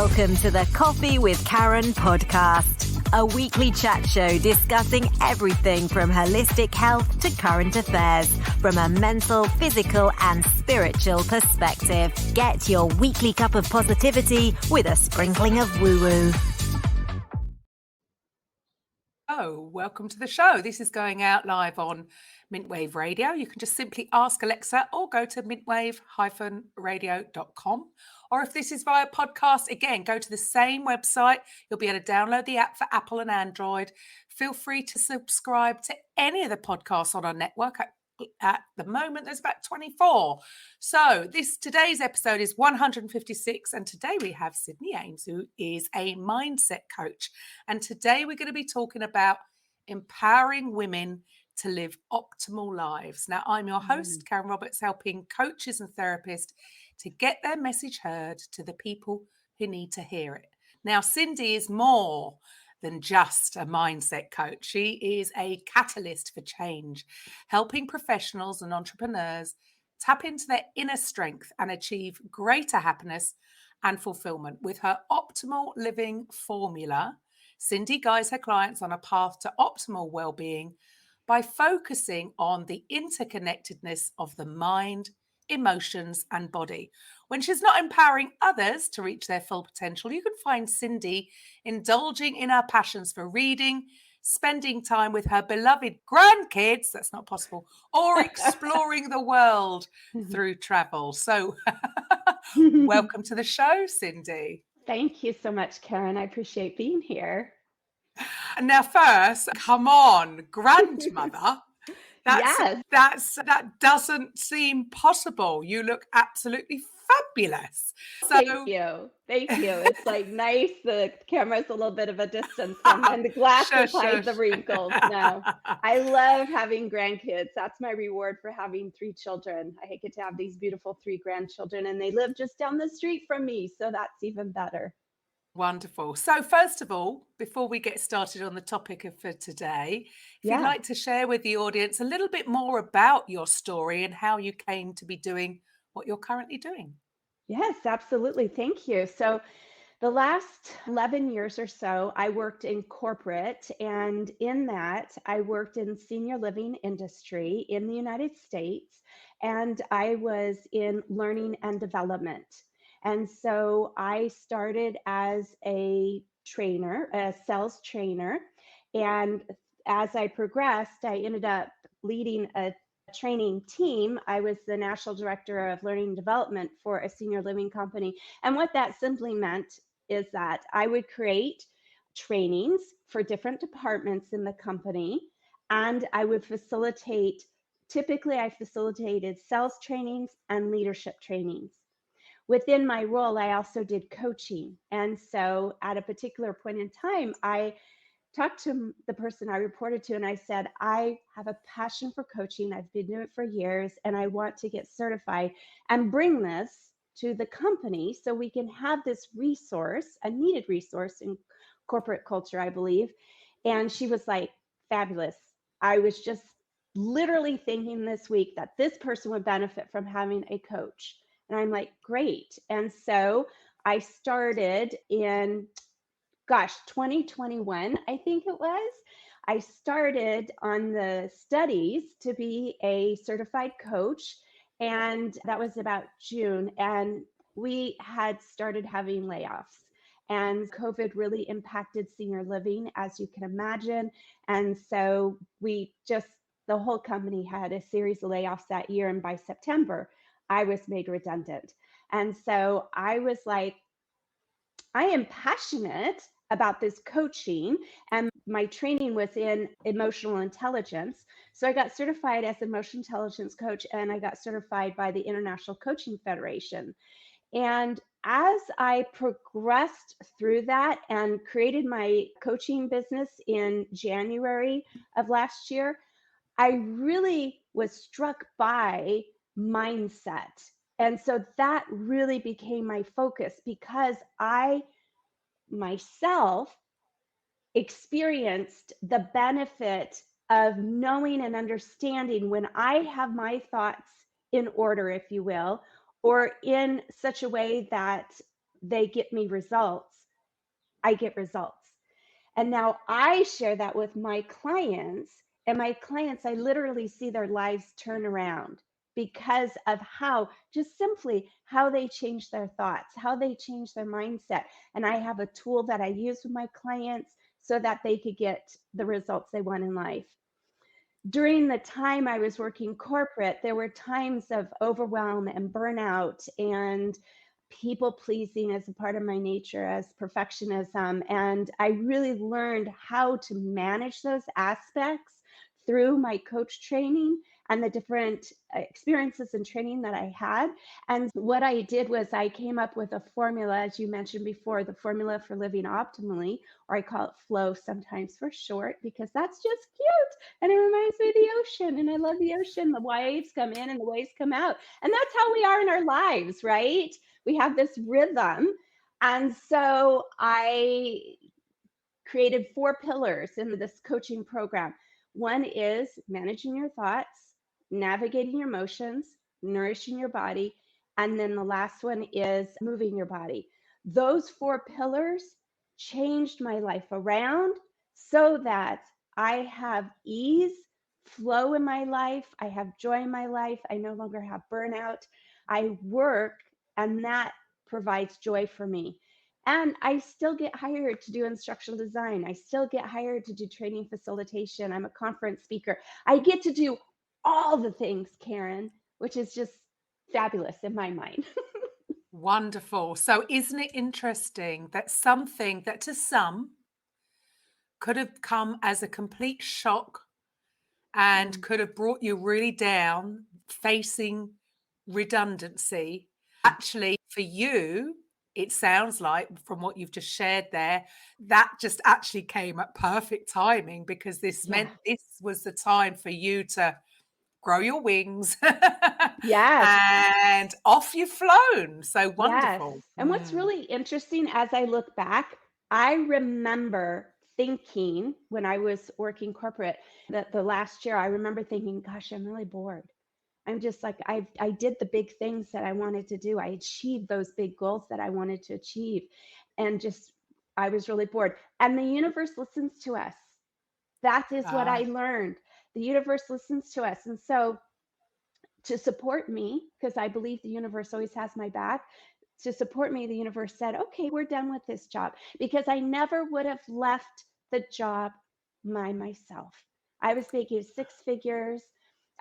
Welcome to the Coffee with Karen podcast, a weekly chat show discussing everything from holistic health to current affairs from a mental, physical and spiritual perspective. Get your weekly cup of positivity with a sprinkling of woo-woo. Oh, welcome to the show. This is going out live on Mintwave Radio. You can just simply ask Alexa or go to mintwave-radio.com. Or if this is via podcast, again, go to the same website. You'll be able to download the app for Apple and Android. Feel free to subscribe to any of the podcasts on our network. At the moment, there's about 24. So today's episode is 156. And today we have Cindy Ames, who is a mindset coach. And today we're going to be talking about empowering women to live optimal lives. Now, I'm your host, Karen Roberts, helping coaches and therapists to get their message heard to the people who need to hear it. Now, Cindy is more than just a mindset coach. She is a catalyst for change, helping professionals and entrepreneurs tap into their inner strength and achieve greater happiness and fulfillment. With her optimal living formula, Cindy guides her clients on a path to optimal well-being by focusing on the interconnectedness of the mind, emotions, and body. When she's not empowering others to reach their full potential, you can find Cindy indulging in her passions for reading, spending time with her beloved grandkids, that's not possible, or exploring the world through travel. So welcome to the show, Cindy. Thank you so much, Karen. I appreciate being here. Now, first, come on, grandmother. That doesn't seem possible. You look absolutely fabulous. Thank you. It's like nice. The camera's a little bit of a distance and the glasses hide the wrinkles. No, I love having grandkids. That's my reward for having 3 children. I get to have these beautiful 3 grandchildren and they live just down the street from me. So that's even better. Wonderful. So first of all, before we get started on the topic for today, if you'd like to share with the audience a little bit more about your story and how you came to be doing what you're currently doing. Yes, absolutely. Thank you. So the last 11 years or so, I worked in corporate, and in that, I worked in senior living industry in the United States, and I was in learning and development. And so I started as a trainer, a sales trainer. And as I progressed, I ended up leading a training team. I was the national director of learning and development for a senior living company. And what that simply meant is that I would create trainings for different departments in the company. And I would typically I facilitated sales trainings and leadership trainings. Within my role, I also did coaching. And so at a particular point in time, I talked to the person I reported to and I said, I have a passion for coaching. I've been doing it for years and I want to get certified and bring this to the company so we can have this resource, a needed resource in corporate culture, I believe. And she was like, fabulous. I was just literally thinking this week that this person would benefit from having a coach. And I'm like, great. And so I started in, 2021, I think it was. I started on the studies to be a certified coach. And that was about June. And we had started having layoffs. And COVID really impacted senior living, as you can imagine. And so the whole company had a series of layoffs that year. And by September, I was made redundant. And so I was like, I am passionate about this coaching, and my training was in emotional intelligence. So I got certified as an emotional intelligence coach, and I got certified by the International Coaching Federation. And as I progressed through that and created my coaching business in January of last year, I really was struck by mindset. And so that really became my focus because I myself experienced the benefit of knowing and understanding when I have my thoughts in order, if you will, or in such a way that they get me results, I get results. And now I share that with my clients, and my clients, I literally see their lives turn around because of how, just simply how they change their thoughts, how they change their mindset. And I have a tool that I use with my clients so that they could get the results they want in life. During the time I was working corporate, there were times of overwhelm and burnout and people pleasing as a part of my nature, as perfectionism. And I really learned how to manage those aspects through my coach training and the different experiences and training that I had. And what I did was I came up with a formula, as you mentioned before, the formula for living optimally, or I call it flow sometimes for short, because that's just cute. And it reminds me of the ocean. And I love the ocean. The waves come in and the waves come out. And that's how we are in our lives, right? We have this rhythm. And so I created 4 pillars in this coaching program. One is managing your thoughts, navigating your emotions, nourishing your body, and then the last one is moving your body. Those 4 pillars changed my life around so that I have ease, flow in my life, I have joy in my life, I no longer have burnout. I work, and that provides joy for me. And I still get hired to do instructional design. I still get hired to do training facilitation. I'm a conference speaker. I get to do all the things, Karen, which is just fabulous in my mind. Wonderful. So, isn't it interesting that something that to some could have come as a complete shock and could have brought you really down, facing redundancy, actually, for you, it sounds like from what you've just shared there, that just actually came at perfect timing because this Yeah. meant this was the time for you to grow your wings Yes. and off you've flown. So Yes. wonderful. And what's really interesting as I look back, I remember thinking when I was working corporate that the last year, I remember thinking, gosh, I'm really bored. I'm just like, I did the big things that I wanted to do. I achieved those big goals that I wanted to achieve. And just, I was really bored. And the universe listens to us. That is what I Ah, learned. The universe listens to us. And so to support me, because I believe the universe always has my back, to support me, the universe said, okay, we're done with this job, because I never would have left the job by myself. I was making 6 figures.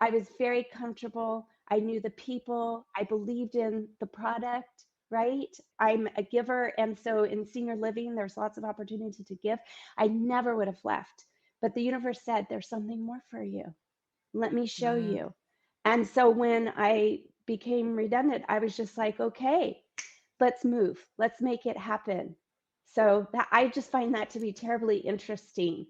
I was very comfortable. I knew the people. I believed in the product, right? I'm a giver. And so in senior living, there's lots of opportunity to give. I never would have left. But the universe said, there's something more for you. Let me show mm, you. And so when I became redundant, I was just like, okay, let's move. Let's make it happen. So that I just find that to be terribly interesting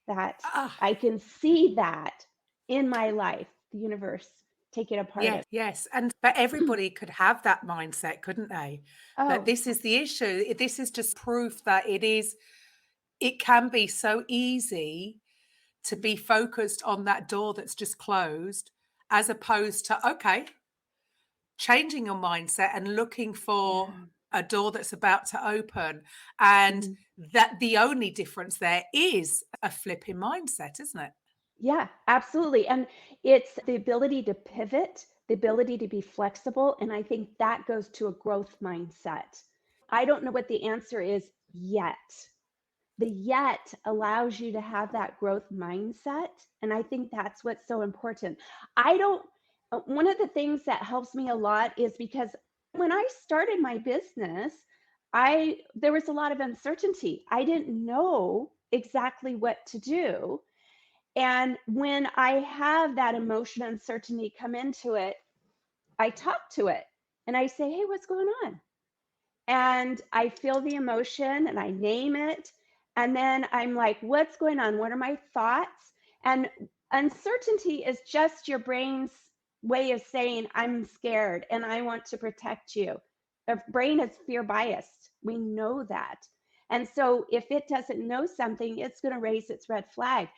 that ah, I can see that in my life, the universe taking a part yes, of. yes. And but everybody could have that mindset, couldn't they? But Oh, this is the issue. This is just proof that it can be so easy to be focused on that door that's just closed, as opposed to, okay, changing your mindset and looking for yeah. a door that's about to open. And Mhm. that the only difference there is a flip in mindset, isn't it? Yeah, absolutely. And it's the ability to pivot, the ability to be flexible. And I think that goes to a growth mindset. I don't know what the answer is yet. The yet allows you to have that growth mindset. And I think that's what's so important. I don't, one of the things that helps me a lot is because when I started my business, there was a lot of uncertainty. I didn't know exactly what to do. And when I have that emotion uncertainty come into it, I talk to it and I say, hey, what's going on? And I feel the emotion and I name it. And then I'm like, what's going on? What are my thoughts? And uncertainty is just your brain's way of saying, I'm scared and I want to protect you. Our brain is fear biased. We know that. And so if it doesn't know something, it's going to raise its red flag.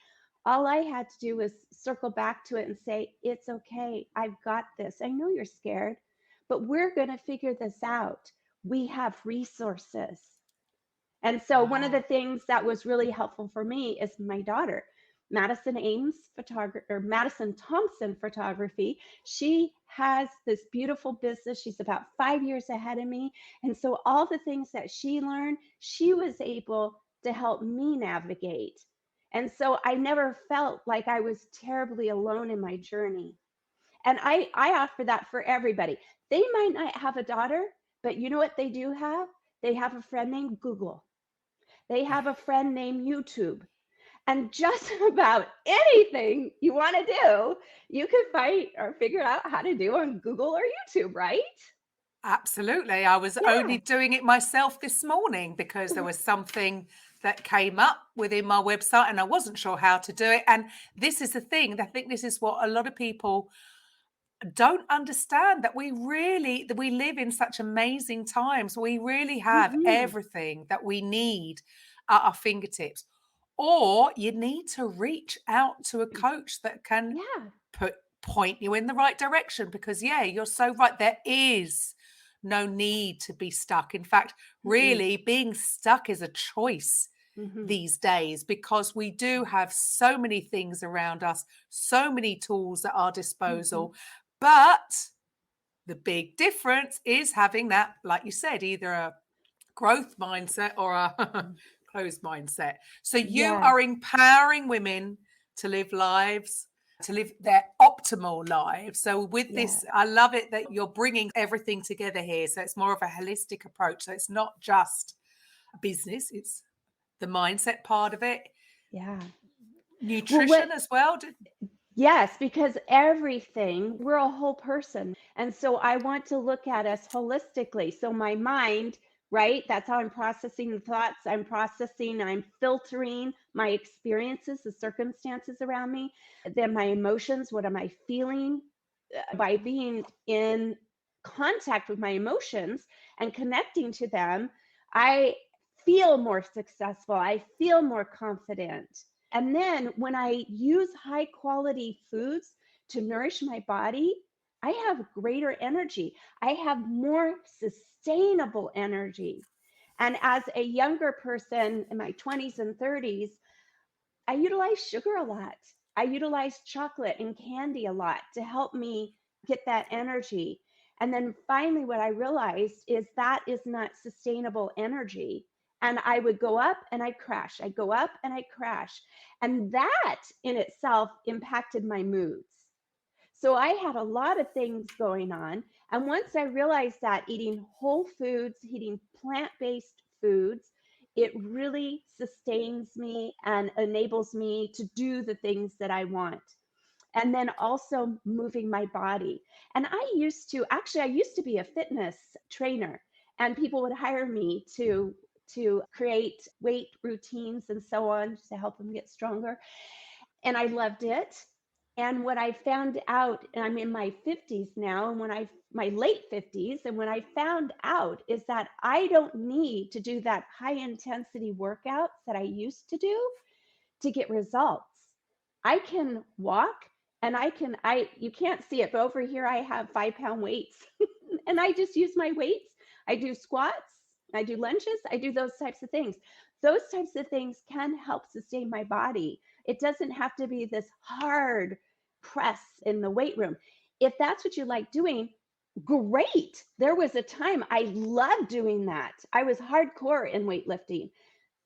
All I had to do was circle back to it and say, it's okay. I've got this. I know you're scared, but we're going to figure this out. we have resources. And so one of the Wow. things that was really helpful for me is my daughter, Madison Ames photography, or Madison Thompson photography. She has this beautiful business. She's about 5 years ahead of me. And so all the things that she learned, she was able to help me navigate. And so I never felt like I was terribly alone in my journey. And I offer that for everybody. They might not have a daughter, but you know what they do have? They have a friend named Google. They have a friend named YouTube. And just about anything you want to do, you can find or figure out how to do on Google or YouTube, right? Absolutely. I was only Yeah. doing it myself this morning because there was something that came up within my website and I wasn't sure how to do it. And this is the thing. I think this is what a lot of people don't understand, that we live in such amazing times. We really have Hmm. everything that we need at our fingertips. Or you need to reach out to a coach that can Yeah. point you in the right direction, because yeah, you're so right, there is no need to be stuck. In fact, Mm-mm. really being stuck is a choice Hmm. these days, because we do have so many things around us, so many tools at our Hmm. disposal. But the big difference is having that, like you said, either a growth mindset or a closed mindset. So you Yes. are empowering women to live lives, to live their optimal lives. So with Yeah. this, I love it that you're bringing everything together here. So it's more of a holistic approach. So it's not just business, it's the mindset part of it, Yeah. Well, nutrition as well. yes, because everything, we're a whole person. And so I want to look at us holistically. So my mind, right? That's how I'm processing the thoughts. I'm filtering my experiences, the circumstances around me, then my emotions. What am I feeling? By being in contact with my emotions and connecting to them, I feel more successful. I feel more confident. And then when I use high quality foods to nourish my body, I have greater energy. I have more sustainable energy. And as a younger person in my 20s and 30s, I utilize sugar a lot. I utilize chocolate and candy a lot to help me get that energy. And then finally, what I realized is that is not sustainable energy. And I would go up and I'd crash. I'd go up and I'd crash. And that in itself impacted my moods. So I had a lot of things going on. And once I realized that eating whole foods, eating plant based foods, it really sustains me and enables me to do the things that I want. And then also moving my body. And I used to be a fitness trainer, and people would hire me to create weight routines and so on to help them get stronger, and I loved it. And what I found out, and I'm in my 50s now, and my late 50s, and when I found out is that I don't need to do that high intensity workouts that I used to do to get results. I can walk and I you can't see it, but over here I have 5 pound weights and I just use my weights. I do squats, I do lunges, I do those types of things. Those types of things can help sustain my body. It doesn't have to be this hard press in the weight room. If that's what you like doing, great. There was a time I loved doing that. I was hardcore in weightlifting.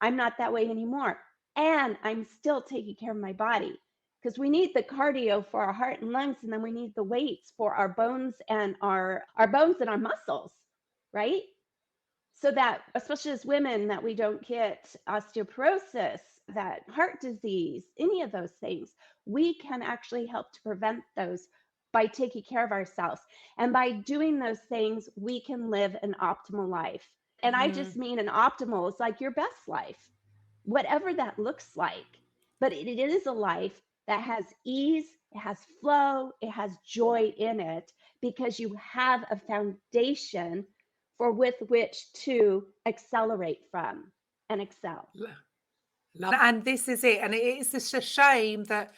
I'm not that way anymore. And I'm still taking care of my body because we need the cardio for our heart and lungs, and then we need the weights for our bones and our bones and our muscles, right? So that especially as women that we don't get osteoporosis, that heart disease, any of those things, we can actually help to prevent those by taking care of ourselves. And by doing those things, we can live an optimal life. And I just Mm. mean an optimal is like your best life, whatever that looks like. But it is a life that has ease, it has flow, it has joy in it because you have a foundation for with which to accelerate from and excel. And this is it. And it is just a shame that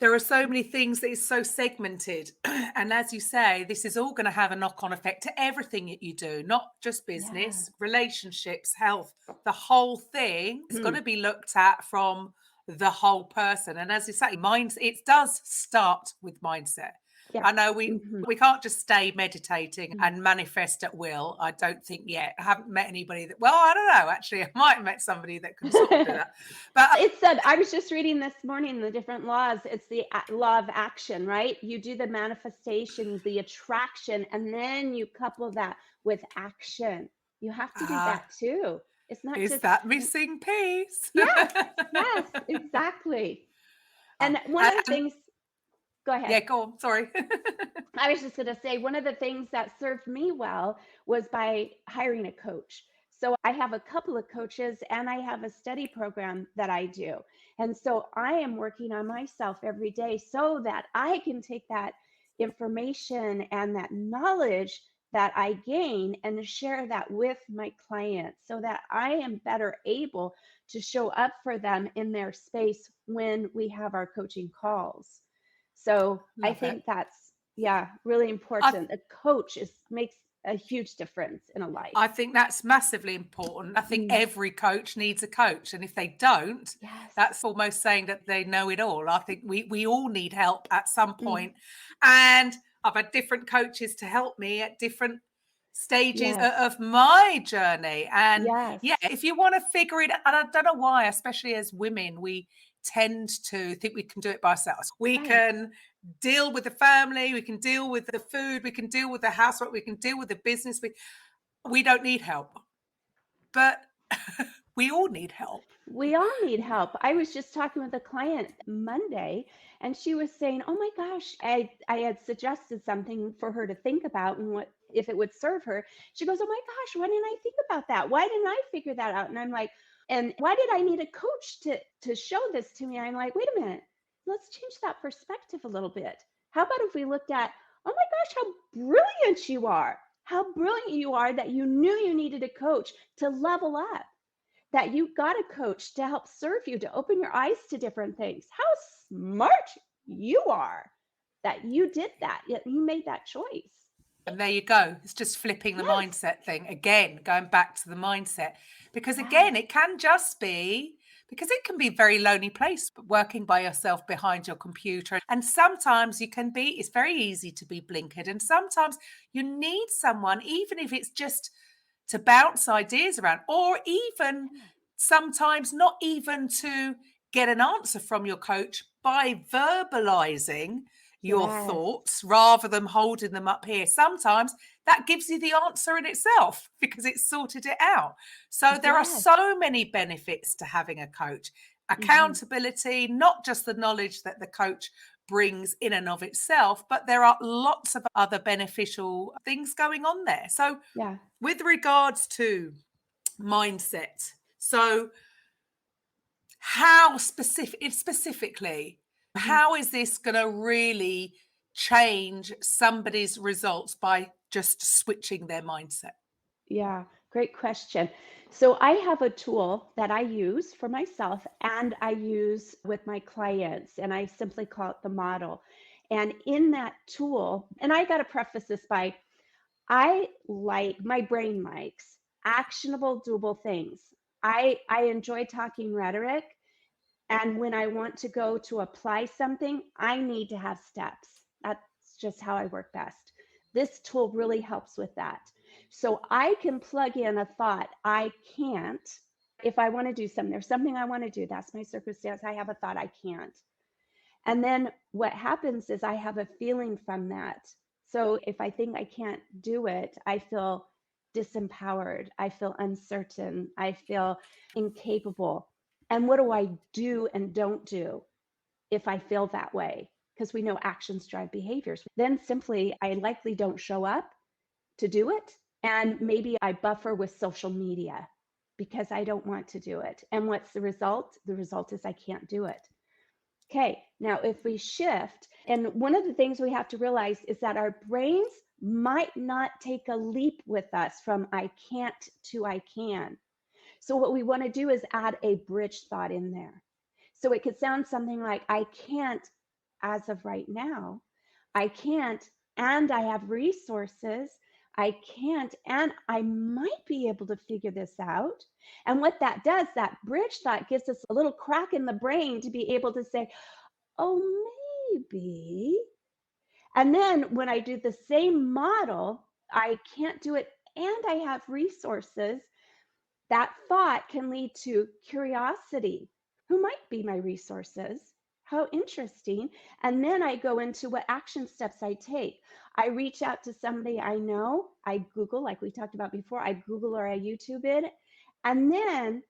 There are so many things that is so segmented. And as you say, this is all going to have a knock-on effect to everything that you do, not just Yeah. business, relationships, health. The whole thing is going to be looked at from the whole person. And as you say, it does start with mindset. Yeah. I know we can't just stay meditating Mhm. and manifest at will. I don't think yet. I haven't met anybody that, well, I don't know. Actually, I might have met somebody that can sort of do that. But It said, I was just reading this morning the different laws. It's the law of action, right? You do the manifestation, the attraction, and then you couple that with action. You have to do that too. It's not is just, that missing piece? yes, yes, exactly. And one of the And things, go ahead. yeah, go on. Sorry. I was just going to say one of the things that served me well was by hiring a coach. So I have a couple of coaches and I have a study program that I do. And so I am working on myself every day so that I can take that information and that knowledge that I gain and share that with my clients so that I am better able to show up for them in their space when we have our coaching calls. So I Love it. think that's, yeah, really I important. A coach makes a huge difference in a life. I think that's massively important. I think Mm, every coach needs a coach. And if they don't, yes. that's almost saying that they know it all. I think we all need help at some Mm, point. And I've had different coaches to help me at different stages yes. of my journey. And Yes. yeah, if you want to figure it out, and I don't know why, especially as women, we tend to think we can do it by ourselves. We Right. can deal with the family, we can deal with the food, we can deal with the housework, we can deal with the business. We don't need help, but we all need help. We all need help. I was just talking with a client Monday, and she was saying, "Oh my gosh, I had suggested something for her to think about and what if it would serve her." She goes, "Oh my gosh, why didn't I think about that? Why didn't I figure that out?" And I'm like, "And why did I need a coach to show this to me?" I'm like, "Wait a minute. Let's change that perspective a little bit. How about if we looked at, oh my gosh, how brilliant you are. How brilliant you are that you knew you needed a coach to level up, that you got a coach to help serve you, to open your eyes to different things. How smart you are that you did that, yet you made that choice." And there you go. It's just flipping the Yes, mindset thing again, going back to the mindset. Because yes, again, it can just be because it can be a very lonely place working by yourself behind your computer. And sometimes it's very easy to be blinkered. And sometimes you need someone, even if it's just to bounce ideas around, or even sometimes not even to get an answer from your coach by verbalizing your yes, thoughts rather than holding them up here. Sometimes that gives you the answer in itself because it's sorted it out. So there are yes. so many benefits to having a coach. Hmm. Accountability, not just the knowledge that the coach brings in and of itself, but there are lots of other beneficial things going on there. So Yeah. with regards to mindset, so how specifically, Hmm. how is this going to really change somebody's results by just switching their mindset? Yeah, great question. So I have a tool that I use for myself and I use with my clients, and I simply call it the model. And in that tool, and I got to preface this by, my brain likes actionable, doable things. I enjoy talking rhetoric, and when I want to go to apply something, I need to have steps. That's just how I work best. This tool really helps with that. So I can plug in a thought I can't. If I want to do something, there's something I want to do, that's my circumstance. I have a thought I can't. And then what happens is I have a feeling from that. So if I think I can't do it, I feel disempowered. I feel uncertain. I feel incapable. And what do I do and don't do if I feel that way? Because we know actions drive behaviors. Then simply, I likely don't show up to do it. And maybe I buffer with social media because I don't want to do it. And what's the result? The result is I can't do it. Okay, now if we shift, and one of the things we have to realize is that our brains might not take a leap with us from I can't to I can. So, what we want to do is add a bridge thought in there. So, it could sound something like, I can't as of right now. I can't, and I have resources. I can't, and I might be able to figure this out. And what that does, that bridge thought gives us a little crack in the brain to be able to say, oh, maybe. And then when I do the same model, I can't do it and I have resources. That thought can lead to curiosity. Who might be my resources? How interesting. And then I go into what action steps I take. I reach out to somebody I know. I Google, like we talked about before, I Google or I YouTube it. And then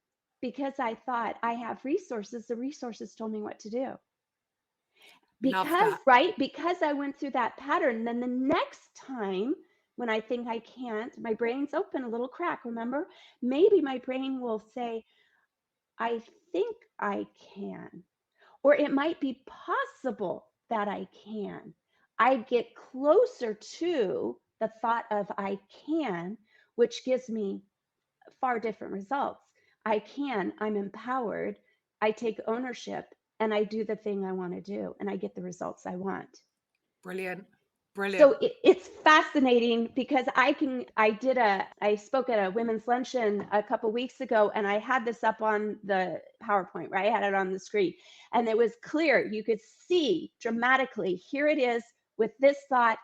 because I thought I have resources, the resources told me what to do. Love Because, that. right, because I went through that pattern, then the next time when I think I can't, my brain's open a little crack, remember? Maybe my brain will say, I think I can, or it might be possible that I can. I get closer to the thought of I can, which gives me far different results. I can, I'm empowered, I take ownership, and I do the thing I want to do, and I get the results I want. Brilliant. Brilliant. So it's fascinating because I spoke at a women's luncheon a couple weeks ago, and I had this up on the PowerPoint, right? I had it on the screen, and it was clear. You could see dramatically, here it is with this thought,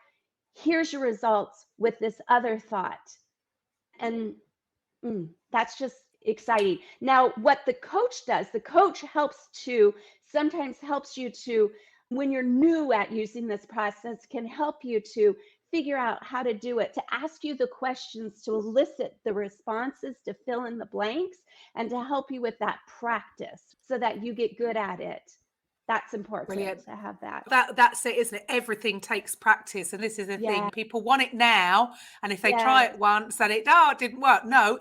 here's your results with this other thought. And that's just exciting. Now, what the coach does, the coach sometimes helps you to, when you're new at using this process, can help you to figure out how to do it, to ask you the questions, to elicit the responses, to fill in the blanks, and to help you with that practice so that you get good at it. That's important Brilliant. to have that. That's it, isn't it? Everything takes practice. And this is the Yeah. thing. People want it now. And if they try Yeah. it once and it didn't work. No,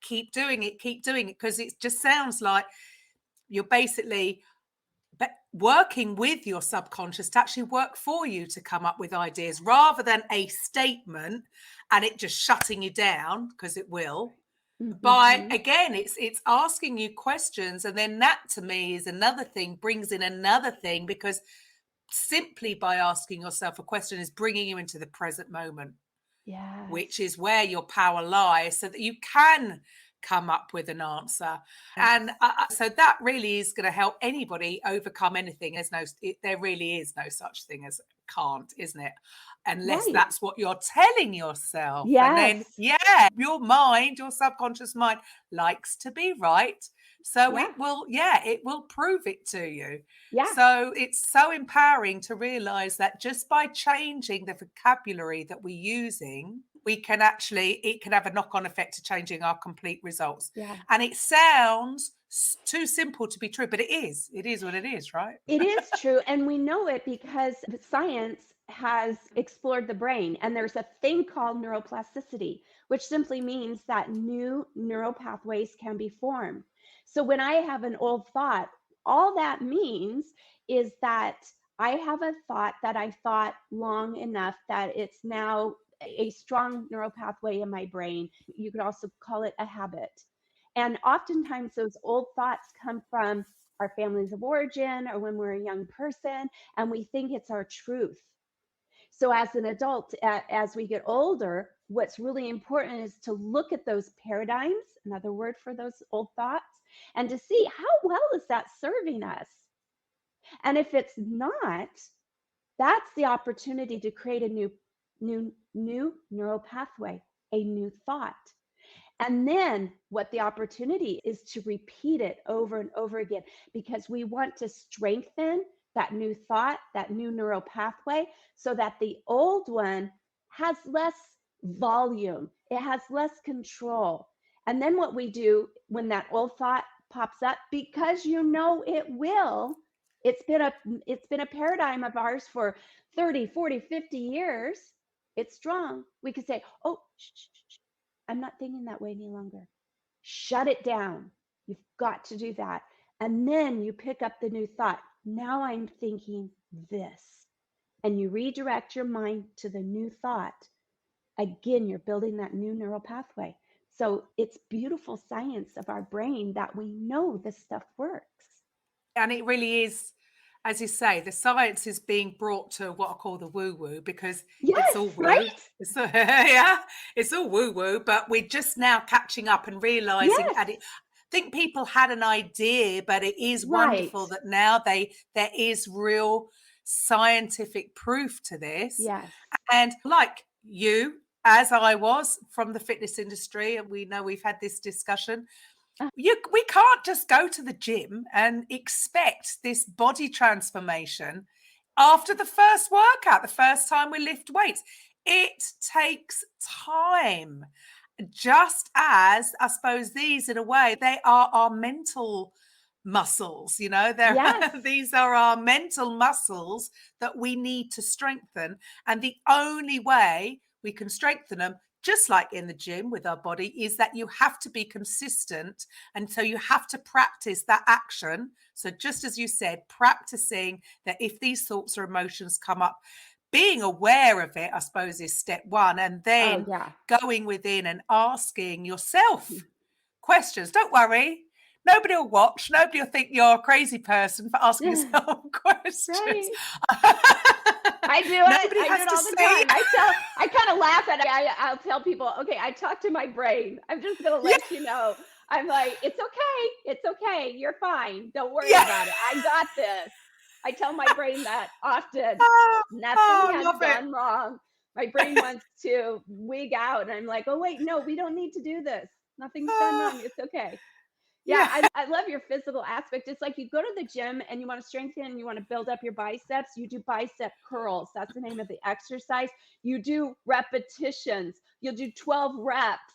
keep doing it, because it just sounds like you're basically working with your subconscious to actually work for you to come up with ideas rather than a statement and it just shutting you down, because it will. By again, it's asking you questions, and then that to me is another thing, brings in another thing, because simply by asking yourself a question is bringing you into the present moment, Yes. which is where your power lies, so that you can come up with an answer. And so that really is going to help anybody overcome anything. There really is no such thing as can't, isn't it? Unless that's what you're telling yourself. Yes. And then, your mind, your subconscious mind likes to be right. So it will prove it to you. Yeah. So it's so empowering to realize that just by changing the vocabulary that we're using, it can have a knock-on effect to changing our complete results. Yeah. And it sounds too simple to be true, but it is what it is, right? It is true. And we know it because science has explored the brain. And there's a thing called neuroplasticity, which simply means that new neural pathways can be formed. So when I have an old thought, all that means is that I have a thought that I thought long enough that it's now a strong neural pathway in my brain. You could also call it a habit. And oftentimes those old thoughts come from our families of origin or when we're a young person, and we think it's our truth. So as an adult, as we get older, what's really important is to look at those paradigms, another word for those old thoughts, and to see how well is that serving us. And if it's not, that's the opportunity to create a new neural pathway, a new thought. And then what the opportunity is to repeat it over and over again, because we want to strengthen that new thought, that new neural pathway, so that the old one has less volume, it has less control. And then what we do when that old thought pops up, because it will, it's been a paradigm of ours for 30, 40, 50 years. It's strong. We could say, oh, shh, I'm not thinking that way any longer. Shut it down. You've got to do that. And then you pick up the new thought. Now I'm thinking this. And you redirect your mind to the new thought. Again, you're building that new neural pathway. So it's beautiful science of our brain that we know this stuff works. And it really is as you say, the science is being brought to what I call the woo-woo, because it's Yes, all woo. right? It's all, yeah, it's all woo-woo, but we're just now catching up and realizing. Yes, And I think people had an idea, but it is right. wonderful that now there is real scientific proof to this. Yes. And like you, as I was from the fitness industry, and we know we've had this discussion, Uh, we can't just go to the gym and expect this body transformation after the first workout, the first time we lift weights. It takes time. Just as I suppose these, in a way, they are our mental muscles, they're yes. these are our mental muscles that we need to strengthen. And the only way we can strengthen them, just like in the gym with our body, is that you have to be consistent. And so you have to practice that action. So just as you said, practicing that if these thoughts or emotions come up, being aware of it, I suppose, is step one. And Oh, then yeah. going within and asking yourself questions. Don't worry. Nobody will watch. Nobody will think you're a crazy person for asking yourself questions. Right. I do it. Nobody I do has it to all the say, time. I kind of laugh at it. I'll tell people, okay, I talk to my brain. I'm just going to yeah, let you know. I'm like, it's okay. It's okay. You're fine. Don't worry yeah. about it. I got this. I tell my brain that often. Oh, Nothing oh, has love it. gone wrong. My brain wants to wig out. And I'm like, oh, wait, no, we don't need to do this. Nothing's gone wrong. It's okay. Yeah, Yeah, I love your physical aspect. It's like you go to the gym and you want to strengthen and you want to build up your biceps. You do bicep curls. That's the name of the exercise. You do repetitions. You'll do 12 reps.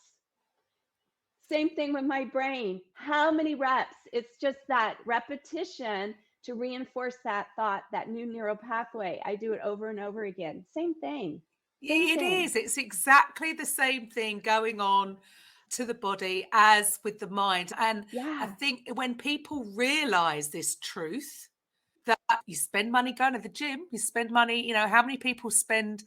Same thing with my brain. How many reps? It's just that repetition to reinforce that thought, that new neural pathway. I do it over and over again. Same thing. Same it thing. is. It's exactly the same thing going on to the body as with the mind. And I Yeah. think when people realize this truth, that you spend money going to the gym, you spend money, how many people spend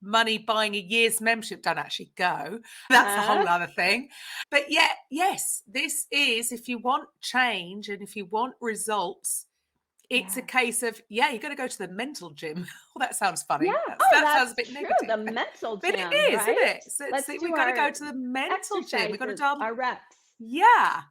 money buying a year's membership, don't actually go. That's a whole Uh-huh. other thing. But yet, yes, this is, if you want change and if you want results, it's a Yes. case of, yeah, you're going to go to the mental gym. Well, that sounds Yeah. funny. Oh, That sounds a that's bit true. negative, The mental but it gym, is, isn't right? it? So Let's do we've got to our go to the mental gym. We've got to exercises, do our reps. yeah.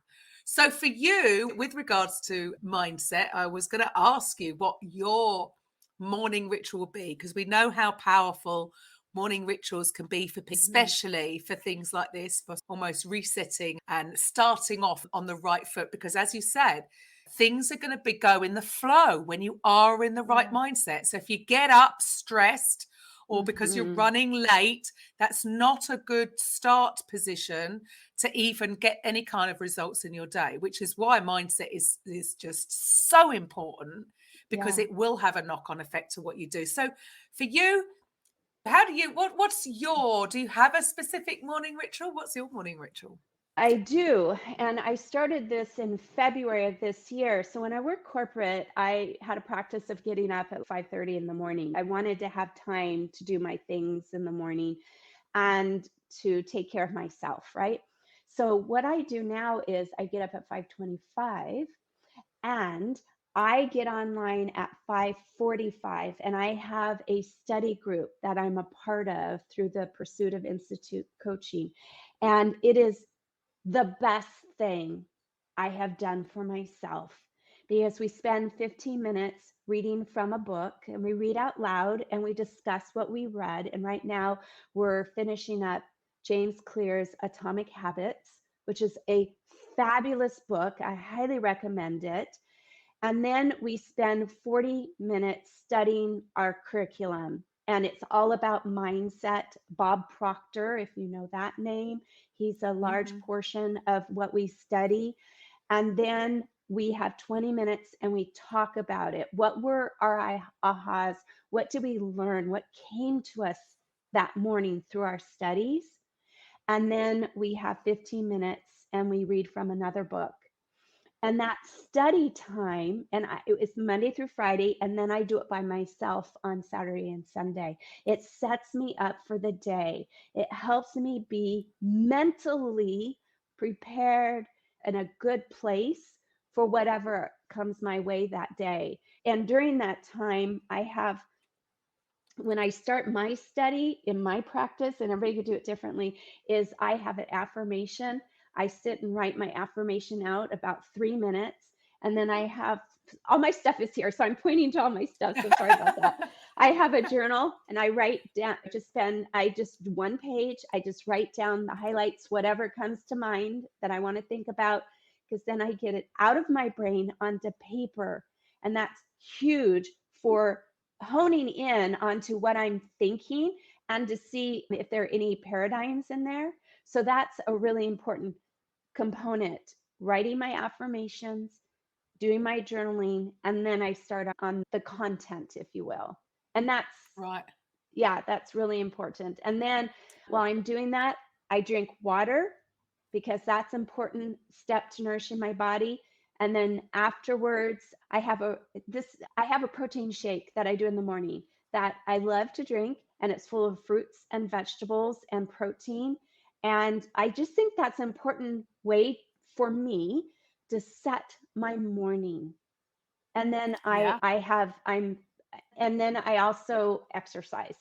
So for you, with regards to mindset, I was going to ask you what your morning ritual would be, because we know how powerful morning rituals can be for people, Mhm. especially for things like this, for almost resetting and starting off on the right foot. Because as you said, things are going to go in the flow when you are in the right Yeah. mindset. So if you get up stressed or because you're Mhm. running late, that's not a good start position to even get any kind of results in your day, which is why mindset is just so important, because Yeah. it will have a knock-on effect to what you do. So for you, how do you do you have a specific morning ritual? What's your morning ritual? I do. And I started this in February of this year. So when I worked corporate, I had a practice of getting up at 5:30 in the morning. I wanted to have time to do my things in the morning and to take care of myself, right? So what I do now is I get up at 5:25 and I get online at 5:45 and I have a study group that I'm a part of through the Pursuit of Institute coaching. And it is the best thing I have done for myself because we spend 15 minutes reading from a book and we read out loud and we discuss what we read. And right now we're finishing up James Clear's Atomic Habits, which is a fabulous book. I highly recommend it. And then we spend 40 minutes studying our curriculum. And it's all about mindset. Bob Proctor, if you know that name, he's a large Mm-hmm. portion of what we study. And then we have 20 minutes and we talk about it. What were our ahas? What did we learn? What came to us that morning through our studies? And then we have 15 minutes and we read from another book. And that study time, it was Monday through Friday, and then I do it by myself on Saturday and Sunday. It sets me up for the day. It helps me be mentally prepared in a good place for whatever comes my way that day. And during that time, when I start my study in my practice, and everybody could do it differently, is I have an affirmation. I sit and write my affirmation out about 3 minutes. And then I have all my stuff is here. So I'm pointing to all my stuff. So sorry about that. I have a journal and I write down, just one page. I just write down the highlights, whatever comes to mind that I want to think about, because then I get it out of my brain onto paper. And that's huge for honing in onto what I'm thinking and to see if there are any paradigms in there. So that's a really important component, writing my affirmations, doing my journaling, and then I start on the content, if you will. And that's Right. yeah, that's really important. And then while I'm doing that, I drink water because that's important step to nourishing my body. And then afterwards, I have a protein shake that I do in the morning that I love to drink, and it's full of fruits and vegetables and protein. And I just think that's an important way for me to set my morning. And then Yeah. and then I also exercise.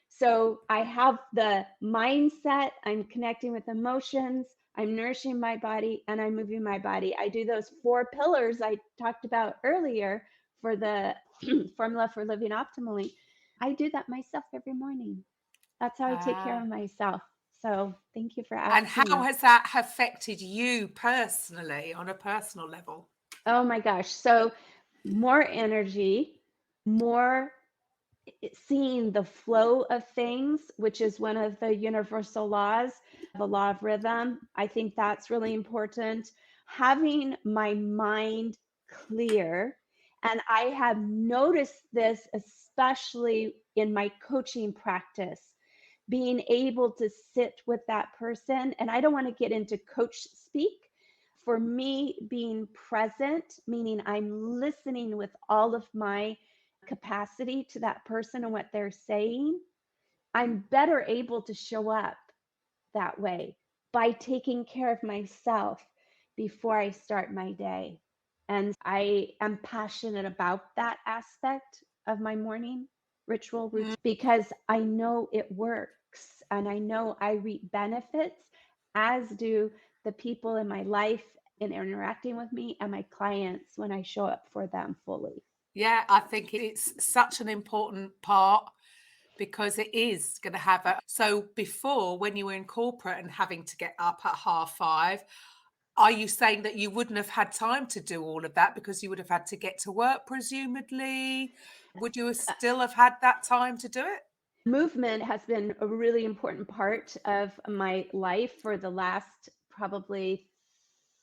So I have the mindset, I'm connecting with emotions, I'm nourishing my body, and I'm moving my body. I do those 4 pillars I talked about earlier for the formula for living optimally. I do that myself every morning. That's how I take care of myself. So thank you for And asking how me. has that affected you personally on a personal level? Oh my gosh. So more energy, more seeing the flow of things, which is one of the universal laws, the law of rhythm. I think that's really important. Having my mind clear. And I have noticed this, especially in my coaching practice, being able to sit with that person. And I don't want to get into coach speak. For me, being present, meaning I'm listening with all of my capacity to that person and what they're saying, I'm better able to show up that way by taking care of myself before I start my day. And I am passionate about that aspect of my morning ritual routine because I know it works and I know I reap benefits, as do the people in my life in interacting with me and my clients when I show up for them fully. Yeah, I think it's such an important part because it is going to have a. So before, when you were in corporate and having to get up at 5:30, are you saying that you wouldn't have had time to do all of that because you would have had to get to work, presumably? Would you still have had that time to do it? Movement has been a really important part of my life for the last probably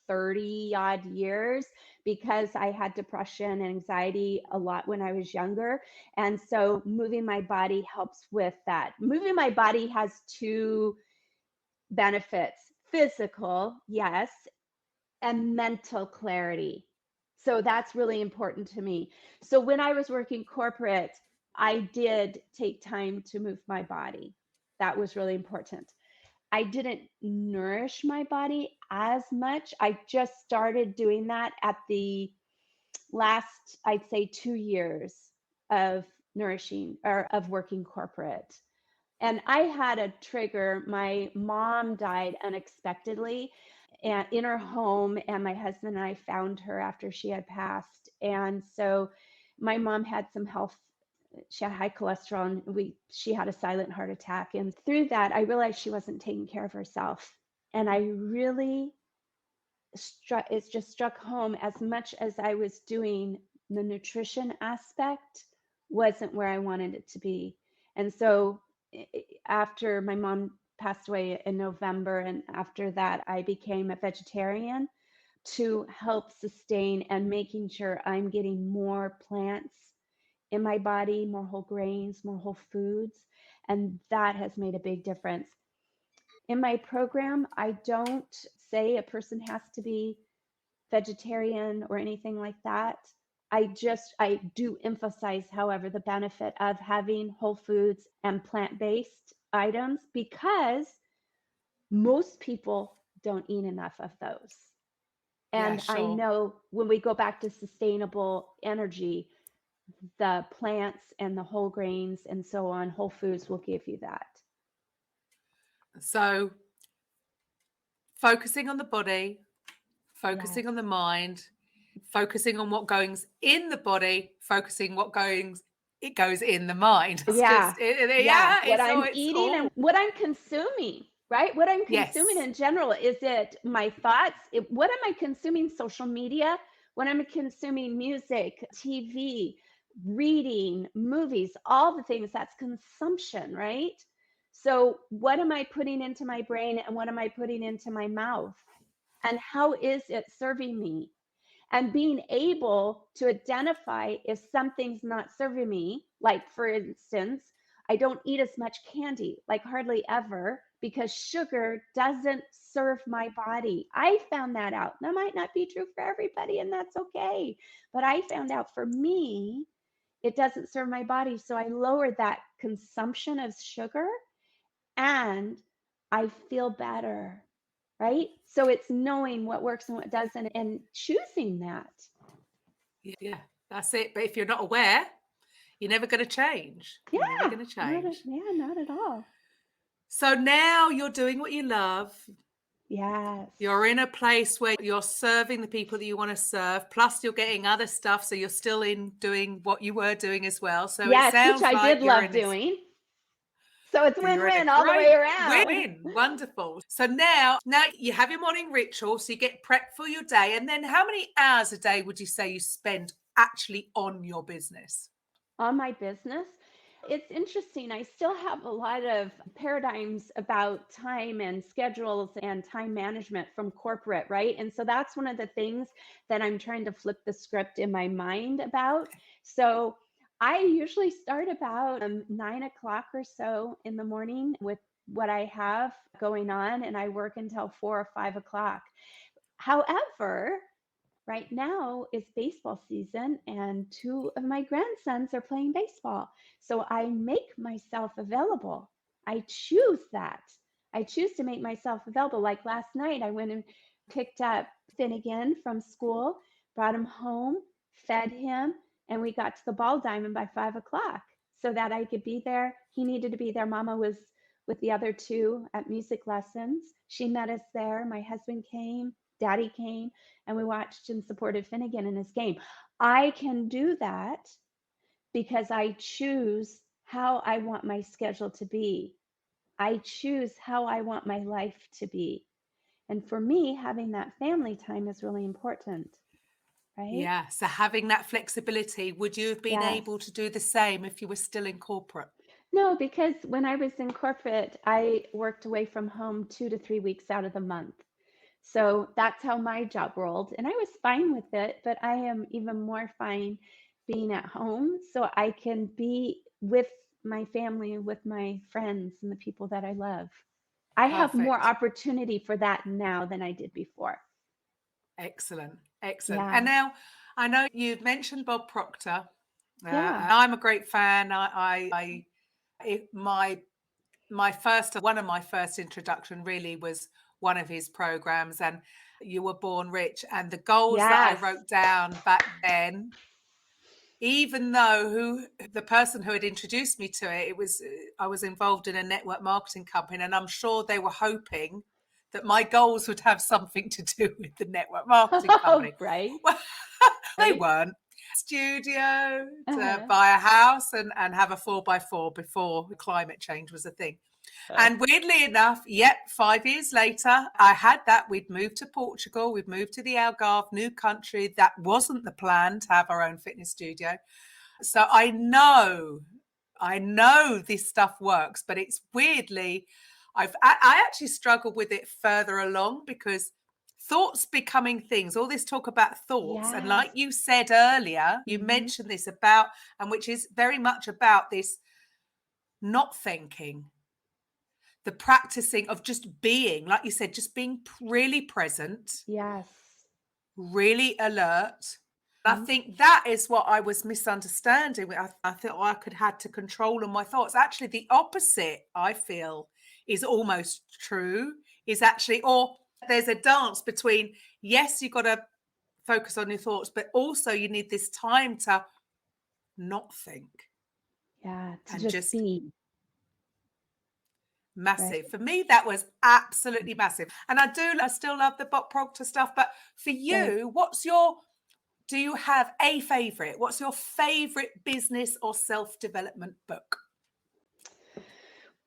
30 odd years because I had depression and anxiety a lot when I was younger. And so moving my body helps with that. Moving my body has 2 benefits: physical, yes, and mental clarity. So that's really important to me. So when I was working corporate, I did take time to move my body. That was really important. I didn't nourish my body as much. I just started doing that at the last, I'd say, 2 years of nourishing or of working corporate. And I had a trigger. My mom died unexpectedly and in her home, and my husband and I found her after she had passed. And so my mom had some health, she had high cholesterol, and she had a silent heart attack. And through that, I realized she wasn't taking care of herself. And I really it just struck home, as much as I was doing the nutrition aspect wasn't where I wanted it to be. And so after my mom passed away in November, and after that, I became a vegetarian to help sustain and making sure I'm getting more plants in my body, more whole grains, more whole foods. And that has made a big difference. In my program, I don't say a person has to be vegetarian or anything like that. I do emphasize, however, the benefit of having whole foods and plant-based items because most people don't eat enough of those. Yeah, And I sure. know when we go back to sustainable energy, the plants and the whole grains and so on, whole foods will give you that. So focusing on the body, Yes. focusing on the mind, focusing on what goes in the body, focusing what goes in the mind. It's Yeah. just Yeah. yeah, What I'm it's eating all and what I'm consuming, right? What I'm consuming yes. in general. Is it my thoughts? What am I consuming? Social media? What am I consuming? Music, TV, reading, movies, all the things. That's consumption, right? So what am I putting into my brain and what am I putting into my mouth? And how is it serving me? And being able to identify if something's not serving me, like for instance, I don't eat as much candy, like hardly ever, because sugar doesn't serve my body. I found that out. That might not be true for everybody, and that's okay. But I found out for me, it doesn't serve my body. So I lowered that consumption of sugar and I feel better, right? So it's knowing what works and what doesn't and choosing that. Yeah, that's it. But if you're not aware, you're never going to change. You're never Yeah, going to change. not at all. So now you're doing what you love. Yes. You're in a place where you're serving the people that you want to serve, plus you're getting other stuff. So you're still in doing what you were doing as well. So it Yes, which sounds I like did love doing. So it's you're in a win-win all the way great around. win. Wonderful. So now you have your morning ritual. So you get prepped for your day. And then how many hours a day would you say you spend actually on your business? On my business. It's interesting. I still have a lot of paradigms about time and schedules and time management from corporate, right? And so that's one of the things that I'm trying to flip the script in my mind about. So I usually start about 9 o'clock or so in the morning with what I have going on, and I work until 4 or 5 o'clock. However, right now is baseball season, and two of my grandsons are playing baseball. So I make myself available. I choose that. I choose to make myself available. Like last night, I went and picked up Finnegan from school, brought him home, fed him, and we got to the ball diamond by 5 o'clock so that I could be there. He needed to be there. Mama was with the other two at music lessons. She met us there. My husband came, Daddy came, and we watched and supported Finnegan in his game. I can do that because I choose how I want my schedule to be. I choose how I want my life to be. And for me, having that family time is really important, right? Yeah. So having that flexibility, would you have been Yes. able to do the same if you were still in corporate? No, because when I was in corporate, I worked away from home 2 to 3 weeks out of the month. So that's how my job rolled. And I was fine with it, but I am even more fine being at home so I can be with my family, with my friends, and the people that I love. I have more Perfect. opportunity for that now than I did before. Excellent. Excellent. And Yeah. now I know you've mentioned Bob Proctor. Yeah. I'm a great fan. My one of my first introduction really was one of his programs, and You Were Born Rich, and the goals that I Yes. wrote down back then, even though the person who had introduced me to it, I was involved in a network marketing company, and I'm sure they were hoping that my goals would have something to do with the network marketing company. Right. Well, they Right. weren't. Studio to Uh-huh. buy a house and have a 4x4 before climate change was a thing. And weirdly enough, 5 years later, I had that. We'd moved to Portugal, we'd moved to the Algarve, new country. That wasn't the plan to have our own fitness studio. So I know this stuff works, but it's weirdly, I actually struggled with it further along because thoughts becoming things, all this talk about thoughts. And Yes. like you said earlier, you Mm-hmm. mentioned this about, and which is very much about this not thinking, the practicing of just being, like you said, just being really present, Yes. really alert. I Mhm. think that is what I was misunderstanding. I thought I could had to control on my thoughts. Actually, the opposite, I feel, is almost true. Is actually, or There's a dance between, yes, you've got to focus on your thoughts, but also you need this time to not think. Yeah, to And just be. Massive. Right. For me, that was absolutely massive. And I still love the Bob Proctor stuff. But for you, Right. do you have a favorite? What's your favorite business or self-development book?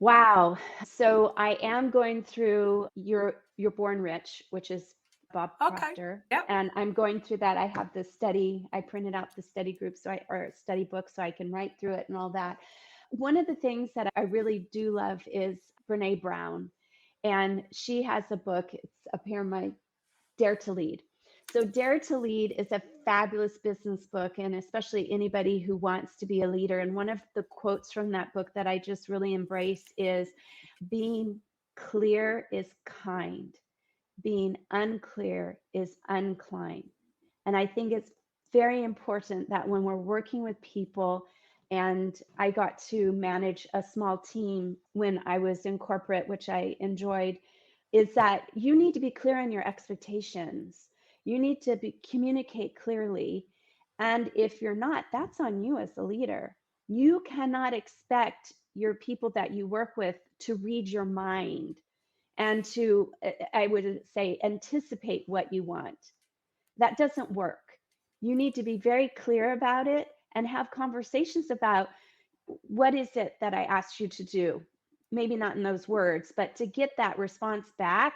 Wow. So I am going through You're Born Rich, which is Bob Okay. Proctor. Yep. And I'm going through that. I have the study, I printed out the study group or study book so I can write through it and all that. One of the things that I really do love is Brene Brown. And she has a book, it's up here, my Dare to Lead. So, Dare to Lead is a fabulous business book, and especially anybody who wants to be a leader. And one of the quotes from that book that I just really embrace is being clear is kind, being unclear is uncline. And I think it's very important that when we're working with people, and I got to manage a small team when I was in corporate, which I enjoyed, is that you need to be clear on your expectations. You need to communicate clearly. And if you're not, that's on you as a leader. You cannot expect your people that you work with to read your mind and to, I would say, anticipate what you want. That doesn't work. You need to be very clear about it and have conversations about what is it that I asked you to do? Maybe not in those words, but to get that response back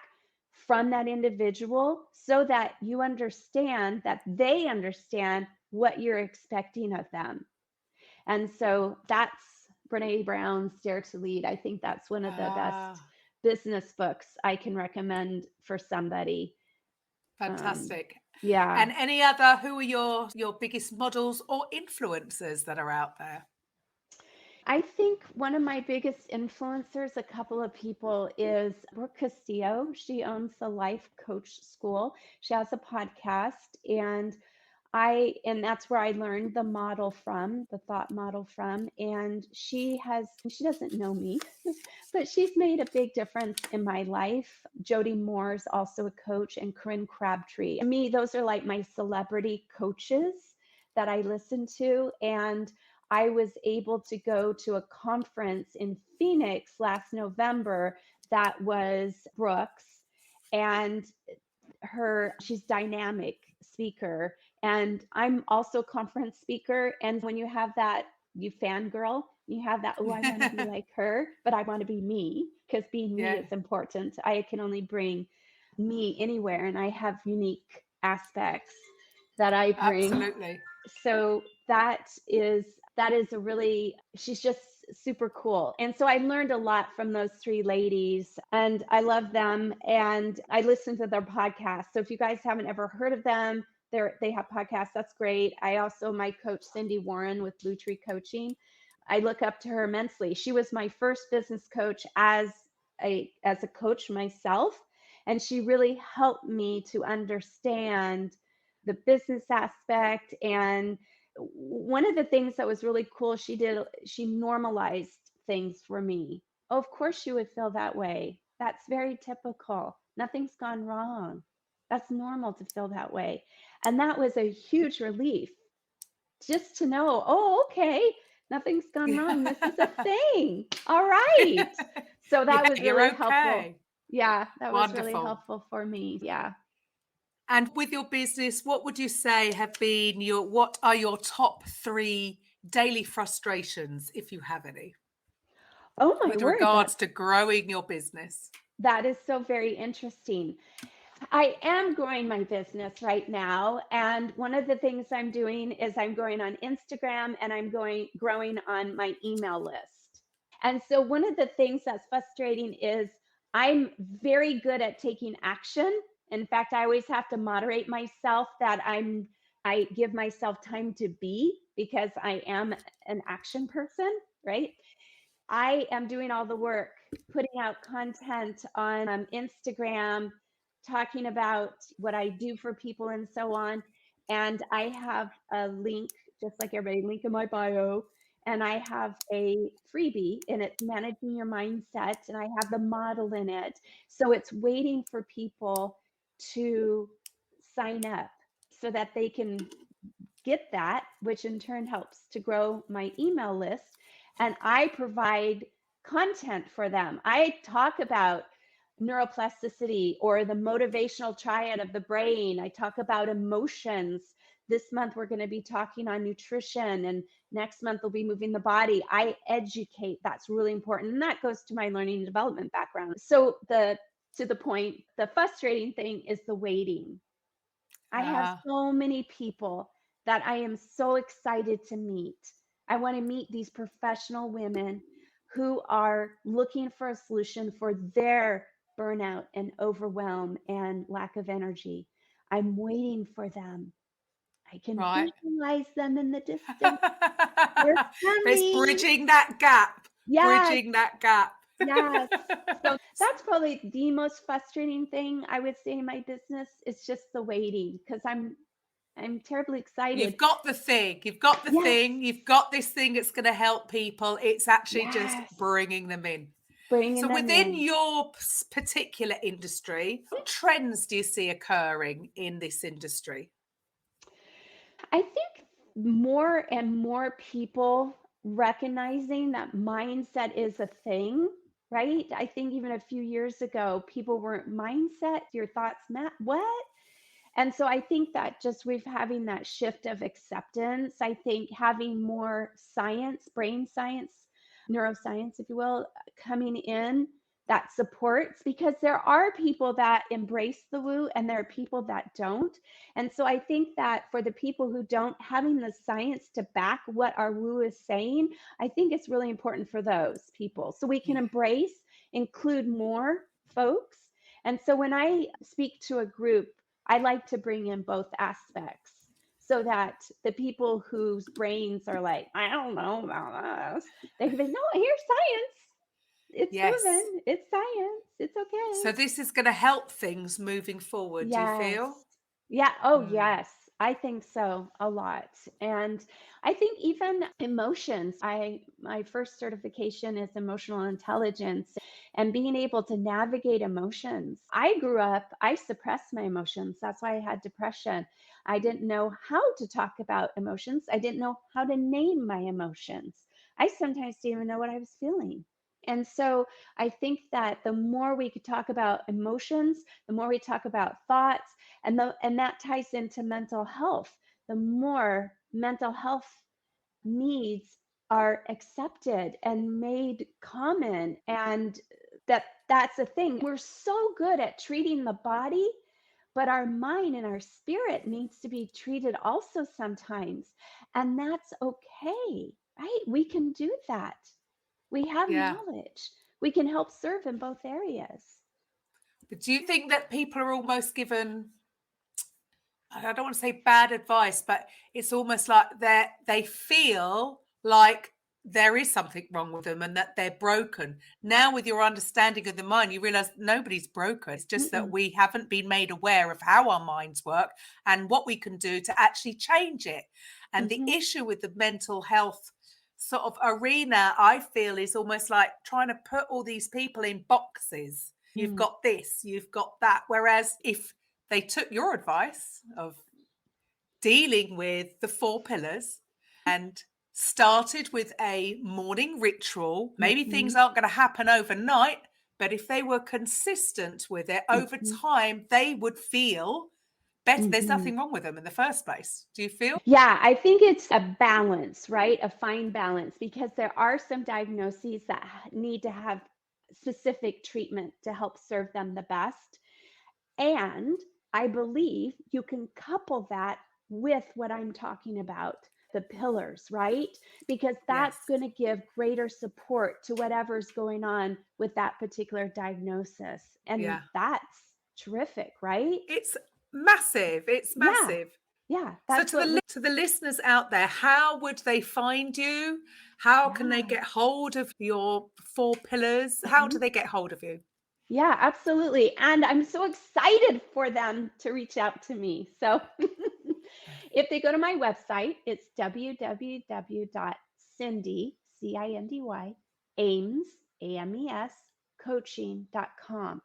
from that individual so that you understand that they understand what you're expecting of them. And so that's Brene Brown's Dare to Lead. I think that's one of the best business books I can recommend for somebody. Fantastic. Yeah. And any other, who are your biggest models or influencers that are out there? I think one of my biggest influencers, a couple of people, is Brooke Castillo. She owns the Life Coach School. She has a podcast, and that's where I learned the model from, the thought model from. And she doesn't know me, but she's made a big difference in my life. Jody Moore's also a coach, and Corinne Crabtree. And me, those are like my celebrity coaches that I listen to. And I was able to go to a conference in Phoenix last November that was Brooks, and she's dynamic speaker, and I'm also conference speaker. And when you have that, you fangirl, you have that, oh, I want to be like her, but I want to be me, because being me is important. I can only bring me anywhere, and I have unique aspects that I bring. Absolutely. So that is she's just super cool. And so I learned a lot from those three ladies, and I love them, and I listen to their podcasts. So if you guys haven't ever heard of them, they have podcasts. That's great. I also, my coach, Cindy Warren with Blue Tree Coaching, I look up to her immensely. She was my first business coach as a coach myself, and she really helped me to understand the business aspect. And one of the things that was really cool, she normalized things for me. Oh, of course you would feel that way. That's very typical. Nothing's gone wrong. That's normal to feel that way. And that was a huge relief, just to know, oh, okay, nothing's gone wrong. This is a thing. All right. So that was really helpful. Yeah, that was really helpful for me. Yeah. And with your business, what would you say have been what are your top 3 daily frustrations, if you have any? Oh my with word. regards to growing your business? That is so very interesting. I am growing my business right now. And one of the things I'm doing is I'm going on Instagram, and I'm growing on my email list. And so one of the things that's frustrating is I'm very good at taking action. In fact, I always have to moderate myself that I give myself time to be, because I am an action person, right? I am doing all the work, putting out content on Instagram, talking about what I do for people and so on. And I have a link, just like everybody, link in my bio. and I have a freebie, and it's managing your mindset, and I have the model in it. So it's waiting for people to sign up so that they can get that, which in turn helps to grow my email list. And I provide content for them. I talk about neuroplasticity or the motivational triad of the brain. I talk about emotions. This month, we're going to be talking on nutrition, and next month, we'll be moving the body. I educate. That's really important. And that goes to my learning and development background. So, to the point, the frustrating thing is the waiting. I have Ah, so many people that I am so excited to meet. I want to meet these professional women who are looking for a solution for their burnout and overwhelm and lack of energy. I'm waiting for them. I can right. visualize them in the distance. They're It's coming. bridging that gap. Yes, Bridging that gap. yes. So that's probably the most frustrating thing I would say in my business. It's just the waiting because I'm terribly excited. You've got the thing. You've got the Yes, thing. You've got this thing that's going to help people. It's actually just yes, bringing them in. bringing So them within in. your particular industry, what trends do you see occurring in this industry? I think more and more people recognizing that mindset is a thing, right? I think even a few years ago, people weren't mindset, your thoughts, Matt, what? And so I think that just we've having that shift of acceptance. I think having more science, brain science, neuroscience, if you will, coming in that supports, because there are people that embrace the woo and there are people that don't. And so I think that for the people who don't, having the science to back what our woo is saying, I think it's really important for those people. So we can Yeah. embrace, include more folks. And so when I speak to a group, I like to bring in both aspects so that the people whose brains are like, I don't know about this, they can be, no, here's science. It's Yes. proven. It's science. It's okay. So this is going to help things moving forward, do you Yes. feel? Yeah. Oh, Mm. yes. I think so a lot. And I think even emotions. My first certification is emotional intelligence and being able to navigate emotions. I grew up, I suppressed my emotions. That's why I had depression. I didn't know how to talk about emotions. I didn't know how to name my emotions. I sometimes didn't even know what I was feeling. And so I think that the more we could talk about emotions, the more we talk about thoughts, and that ties into mental health. The more mental health needs are accepted and made common, and that's the thing. We're so good at treating the body, but our mind and our spirit needs to be treated also sometimes, and that's okay, right? We can do that. We have Yeah. knowledge. We can help serve in both areas. But do you think that people are almost given, I don't want to say bad advice, but it's almost like they feel like there is something wrong with them and that they're broken. Now, with your understanding of the mind, you realize nobody's broken. It's just that Mm-mm. we haven't been made aware of how our minds work and what we can do to actually change it. And the Mm-hmm. issue with the mental health sort of arena, I feel, is almost like trying to put all these people in boxes. You've Mm. got this, you've got that. Whereas if they took your advice of dealing with the 4 pillars and started with a morning ritual. Maybe things Mhm, aren't going to happen overnight, but if they were consistent with it over mhm, time, they would feel better. There's mhm. nothing wrong with them in the first place. Do you feel? Yeah, I think it's a balance, right? A fine balance, because there are some diagnoses that need to have specific treatment to help serve them the best. And I believe you can couple that with what I'm talking about, the pillars, right? Because Yes. that's going to give greater support to whatever's going on with that particular diagnosis. And Yeah. that's terrific, right? It's massive. It's Yeah, massive. yeah, So that's what we, to the listeners out there, how would they find you? How can they yeah. get hold of your 4 pillars? How Mhm. do they get hold of you? Yeah, absolutely. And I'm so excited for them to reach out to me. So if they go to my website, it's www.cindyamescom. Cindy, Cindy, Ames, Ames, coaching.com.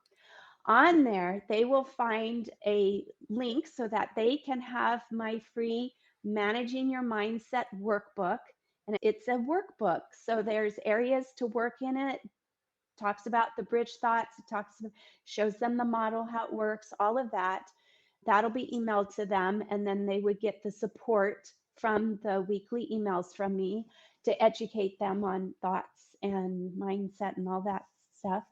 On there, they will find a link so that they can have my free Managing Your Mindset workbook. And it's a workbook. So there's areas to work in it. Talks about the bridge thoughts. It shows them the model, how it works, all of that. That'll be emailed to them. And then they would get the support from the weekly emails from me to educate them on thoughts and mindset and all that stuff.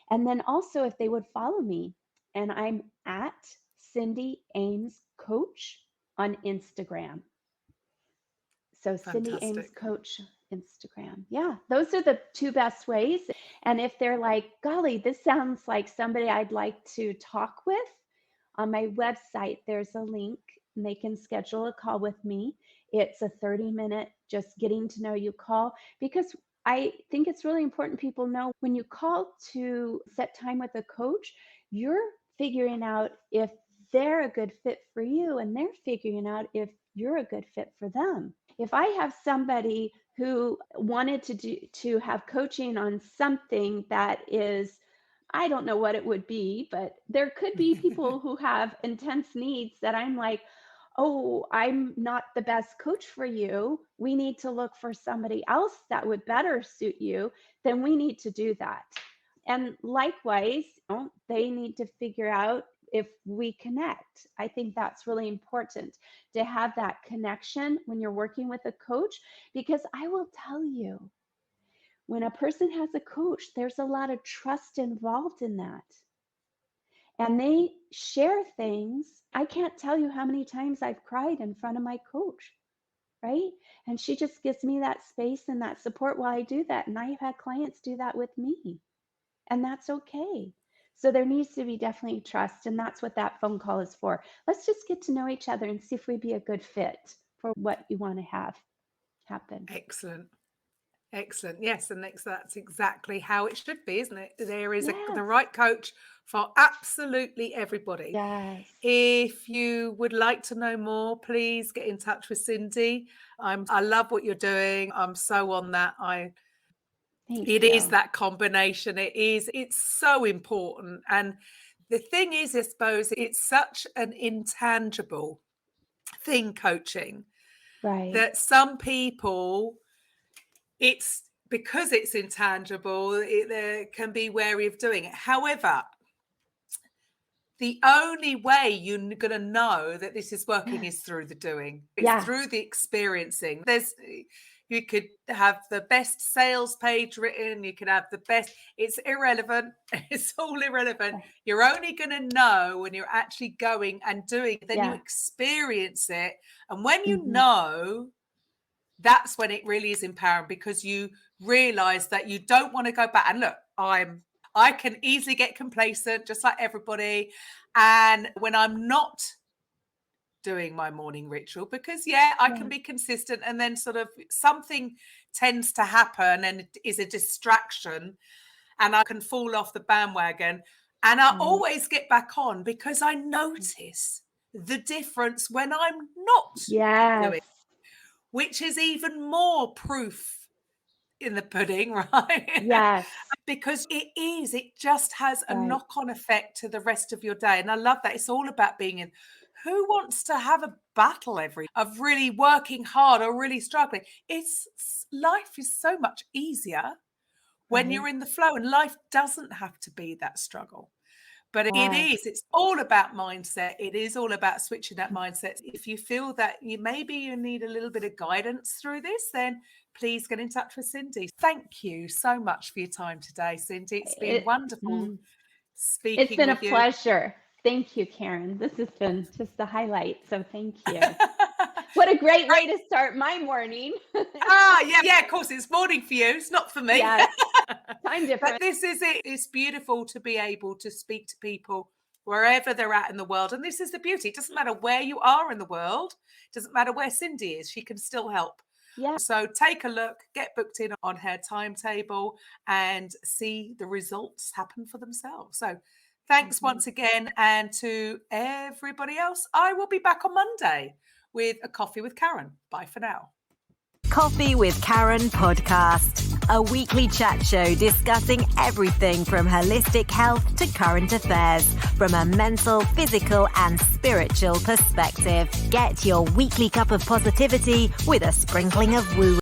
And then also if they would follow me, and I'm at Cindy Ames Coach on Instagram. So Cindy Ames Fantastic. Coach Instagram. Yeah, those are the two best ways. And if they're like, golly, this sounds like somebody I'd like to talk with, on my website, there's a link and they can schedule a call with me. It's a 30-minute just getting to know you call, because I think it's really important people know when you call to set time with a coach, you're figuring out if they're a good fit for you, and they're figuring out if you're a good fit for them. If I have somebody who wanted to have coaching on something that is, I don't know what it would be, but there could be people who have intense needs that I'm like, oh, I'm not the best coach for you. We need to look for somebody else that would better suit you. Then we need to do that. And likewise, they need to figure out if we connect. I think that's really important to have that connection when you're working with a coach, because I will tell you, when a person has a coach, there's a lot of trust involved in that. And they share things. I can't tell you how many times I've cried in front of my coach, right? And she just gives me that space and that support while I do that. And I've had clients do that with me, and that's okay. So there needs to be definitely trust, and that's what that phone call is for. Let's just get to know each other and see if we'd be a good fit for what you want to have happen. Excellent. Excellent. Yes, and that's exactly how it should be, isn't it? There is the Yes. right coach for absolutely everybody. Yes. If you would like to know more, please get in touch with Cindy. I love what you're doing. I'm so on that. Thank It you. is that combination. It's so important. And the thing is, I suppose, it's such an intangible thing, coaching, Right. that some people, it's because it's intangible, there can be wary of doing it. However, the only way you're going to know that this is working is through the doing. It's through the experiencing. You could have the best sales page written, you could have the best, it's irrelevant. It's all irrelevant. You're only going to know when you're actually going and doing it. Then you experience it. And when you know, that's when it really is empowering, because you realize that you don't want to go back. And look, I can easily get complacent, just like everybody. And when I'm not doing my morning ritual, because I can be consistent, and then sort of something tends to happen and it is a distraction, and I can fall off the bandwagon, and I always get back on, because I notice the difference when I'm not doing, which is even more proof in the pudding, right? Yes. Because it just has a knock-on effect to the rest of your day. And I love that. It's all about being in. Who wants to have a battle of really working hard or really struggling? Life is so much easier when you're in the flow, and life doesn't have to be that struggle. But it's all about mindset. It is all about switching that mindset. If you feel that you need a little bit of guidance through this, then please get in touch with Cindy. Thank you so much for your time today, Cindy. It's been wonderful speaking with you. It's been a pleasure. Thank you, Karen. This has been just the highlight. So thank you. What a great way to start my morning. Yeah, of course. It's morning for you. It's not for me. Yes. Time difference. But this is it. It's beautiful to be able to speak to people wherever they're at in the world. And this is the beauty. It doesn't matter where you are in the world. It doesn't matter where Cindy is. She can still help. Yeah. So take a look, get booked in on her timetable, and see the results happen for themselves. So thanks once again. And to everybody else, I will be back on Monday with a coffee with Karen. Bye for now. Coffee with Karen podcast, a weekly chat show discussing everything from holistic health to current affairs from a mental, physical and spiritual perspective. Get your weekly cup of positivity with a sprinkling of woo.